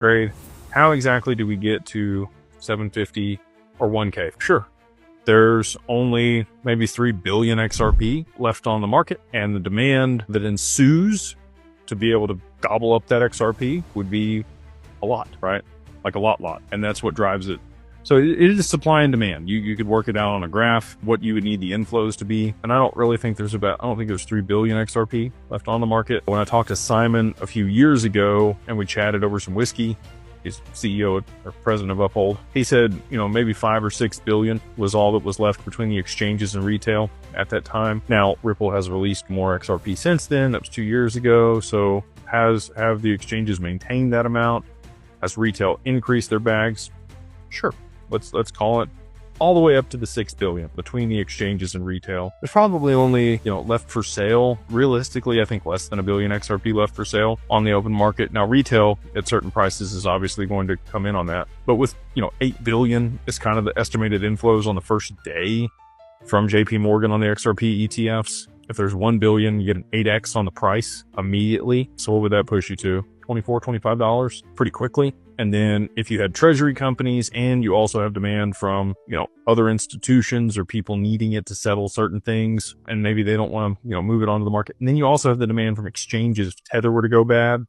grade. How exactly do we get to 750 or 1K? Sure. There's only maybe 3 billion XRP left on the market, and the demand that ensues to be able to gobble up that XRP would be a lot, right? Like a lot. And that's what drives it. So it is supply and demand. You could work it out on a graph, what you would need the inflows to be. And I don't think there's 3 billion XRP left on the market. When I talked to Simon a few years ago and we chatted over some whiskey, he's CEO or president of Uphold, he said, maybe 5 or 6 billion was all that was left between the exchanges and retail at that time. Now, Ripple has released more XRP since then. That was 2 years ago. So have the exchanges maintained that amount? Has retail increased their bags? Sure. Let's call it all the way up to the 6 billion between the exchanges and retail. There's probably only, left for sale. Realistically, I think less than 1 billion XRP left for sale on the open market. Now, retail at certain prices is obviously going to come in on that. But with, 8 billion is kind of the estimated inflows on the first day from JP Morgan on the XRP ETFs. If there's 1 billion, you get an 8x on the price immediately. So what would that push you to? $24, $25 pretty quickly. And then if you had treasury companies and you also have demand from, other institutions or people needing it to settle certain things, and maybe they don't want to, move it onto the market. And then you also have the demand from exchanges. If Tether were to go bad,